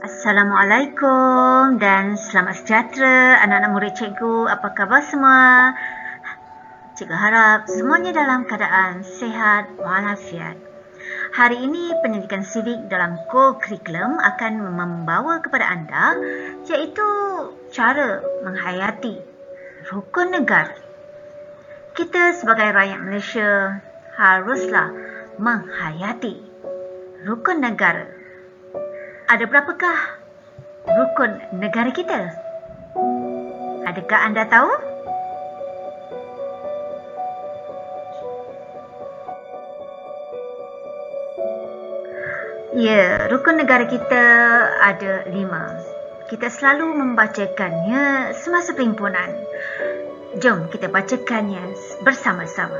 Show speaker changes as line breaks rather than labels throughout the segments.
Assalamualaikum dan selamat sejahtera anak-anak murid cikgu. Apa khabar semua? Cikgu harap semuanya dalam keadaan sihat walafiat. Hari ini pendidikan civic dalam core curriculum akan membawa kepada anda iaitu cara menghayati rukun negara. Kita sebagai rakyat Malaysia haruslah menghayati rukun negara. Ada berapakah rukun negara kita? Adakah anda tahu? Ya, rukun negara kita ada 5. Kita selalu membacakannya semasa perhimpunan. Jom kita bacakannya bersama-sama.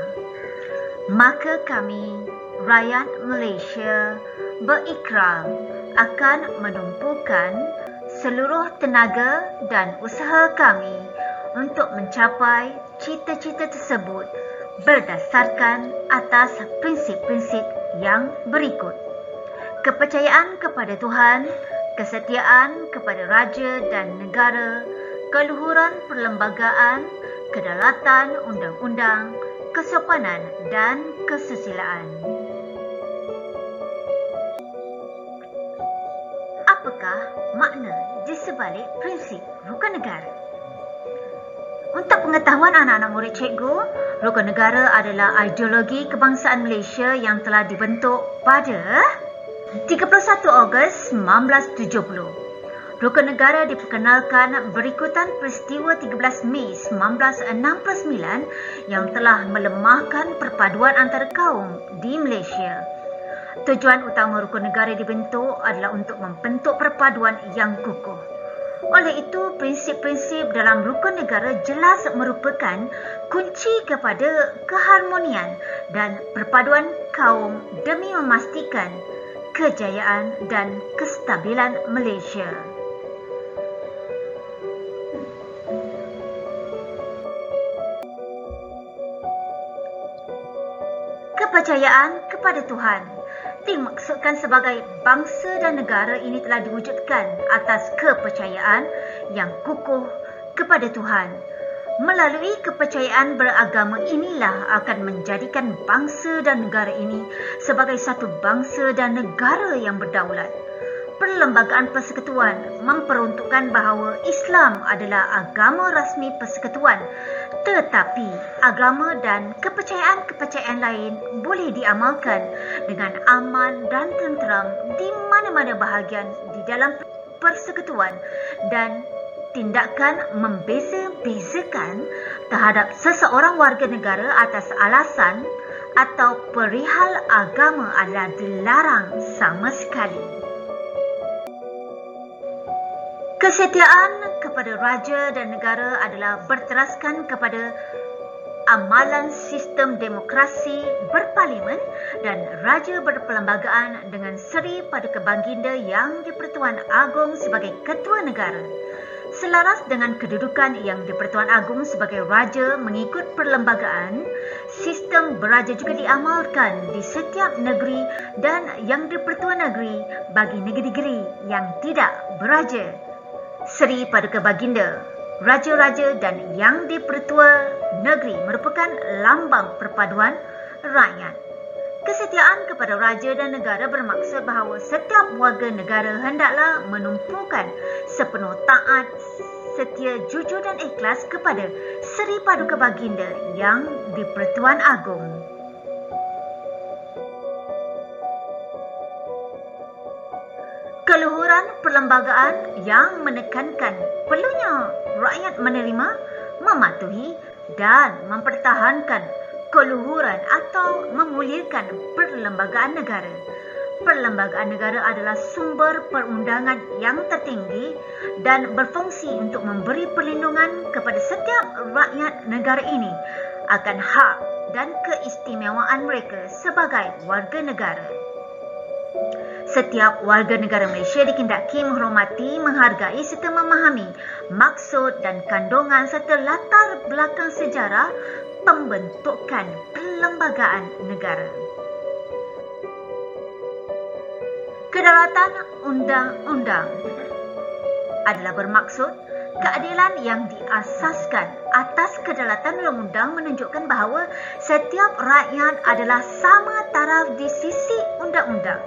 Maka kami, rakyat Malaysia, berikrar akan menumpukan seluruh tenaga dan usaha kami untuk mencapai cita-cita tersebut berdasarkan atas prinsip-prinsip yang berikut. Kepercayaan kepada Tuhan, kesetiaan kepada raja dan negara, keluhuran perlembagaan, kedaulatan undang-undang, kesopanan dan kesusilaan. Apakah makna di sebalik prinsip rukun negara? Untuk pengetahuan anak-anak murid cikgu, rukun negara adalah ideologi kebangsaan Malaysia yang telah dibentuk pada 31 Ogos 1970. Rukun negara diperkenalkan berikutan peristiwa 13 Mei 1969 yang telah melemahkan perpaduan antara kaum di Malaysia. Tujuan utama rukun negara dibentuk adalah untuk membentuk perpaduan yang kukuh. Oleh itu, prinsip-prinsip dalam rukun negara jelas merupakan kunci kepada keharmonian dan perpaduan kaum demi memastikan kejayaan dan kestabilan Malaysia. Kepercayaan kepada Tuhan dimaksudkan sebagai bangsa dan negara ini telah diwujudkan atas kepercayaan yang kukuh kepada Tuhan. Melalui kepercayaan beragama inilah akan menjadikan bangsa dan negara ini sebagai satu bangsa dan negara yang berdaulat. Perlembagaan Persekutuan memperuntukkan bahawa Islam adalah agama rasmi persekutuan, tetapi agama dan kepercayaan-kepercayaan lain boleh diamalkan dengan aman dan tenteram di mana-mana bahagian di dalam persekutuan, dan tindakan membeza-bezakan terhadap seseorang warga negara atas alasan atau perihal agama adalah dilarang sama sekali. Kesetiaan kepada raja dan negara adalah berteraskan kepada amalan sistem demokrasi berparlimen dan raja berperlembagaan dengan Seri Paduka Baginda Yang di-Pertuan Agong sebagai ketua negara. Selaras dengan kedudukan Yang di-Pertuan Agong sebagai raja mengikut perlembagaan, sistem beraja juga diamalkan di setiap negeri dan Yang di-Pertuan Negeri bagi negeri-negeri yang tidak beraja. Seri Paduka Baginda, raja-raja dan Yang di-Pertua Negeri merupakan lambang perpaduan rakyat. Kesetiaan kepada raja dan negara bermaksud bahawa setiap warga negara hendaklah menumpukan sepenuh taat, setia, jujur dan ikhlas kepada Seri Paduka Baginda Yang di-Pertuan Agong. Keluhuran perlembagaan yang menekankan perlunya rakyat menerima, mematuhi dan mempertahankan keluhuran atau memuliakan perlembagaan negara. Perlembagaan negara adalah sumber perundangan yang tertinggi dan berfungsi untuk memberi perlindungan kepada setiap rakyat negara ini akan hak dan keistimewaan mereka sebagai warga negara. Setiap warga negara Malaysia dikendaki menghormati, menghargai serta memahami maksud dan kandungan serta latar belakang sejarah pembentukan perlembagaan negara. Kedaulatan undang-undang adalah bermaksud keadilan yang diasaskan atas kedaulatan undang-undang menunjukkan bahawa setiap rakyat adalah sama taraf di sisi undang-undang.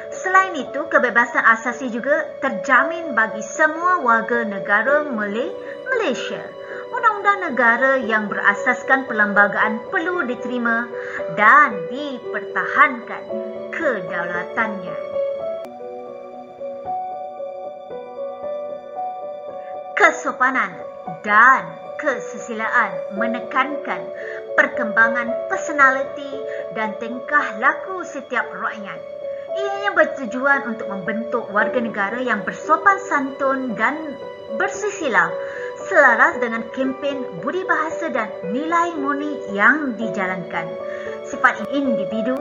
Selain itu, kebebasan asasi juga terjamin bagi semua warga negara Malaysia. Undang-undang negara yang berasaskan perlembagaan perlu diterima dan dipertahankan kedaulatannya. Kesopanan dan kesusilaan menekankan perkembangan personaliti dan tingkah laku setiap rakyat. Ianya bertujuan untuk membentuk warga negara yang bersopan santun dan bersusila selaras dengan kempen budi bahasa dan nilai murni yang dijalankan. Sifat individu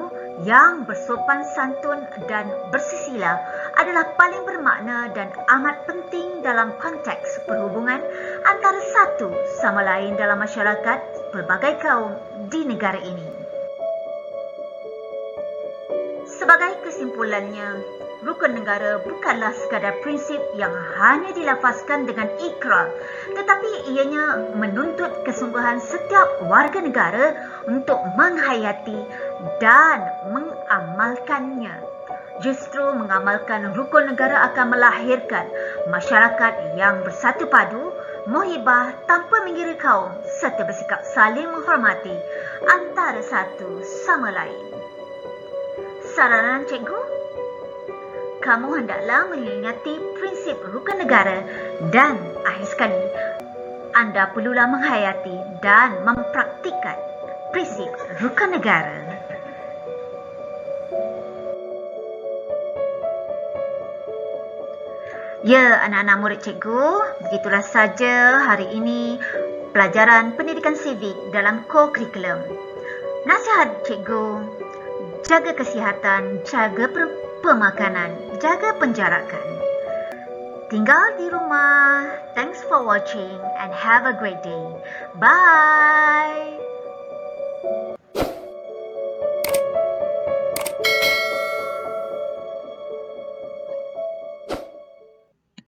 yang bersopan santun dan bersusila adalah paling bermakna dan amat penting dalam konteks perhubungan antara satu sama lain dalam masyarakat pelbagai kaum di negara ini. Sebagai kesimpulannya, rukun negara bukanlah sekadar prinsip yang hanya dilafazkan dengan ikrar, tetapi ianya menuntut kesungguhan setiap warga negara untuk menghayati dan mengamalkannya. Justru mengamalkan rukun negara akan melahirkan masyarakat yang bersatu padu, muhibah tanpa mengira kaum serta bersikap saling menghormati antara satu sama lain. Saranan cikgu, kamu hendaklah mengingati prinsip rukun negara dan akhir sekali, anda perlulah menghayati dan mempraktikkan prinsip rukun negara. Ya, anak-anak murid cikgu, begitulah saja hari ini pelajaran pendidikan sivik dalam co-curriculum. Nasihat cikgu, jaga kesihatan, jaga pemakanan, jaga penjarakan. Tinggal di rumah. Thanks for watching and have a great day. Bye.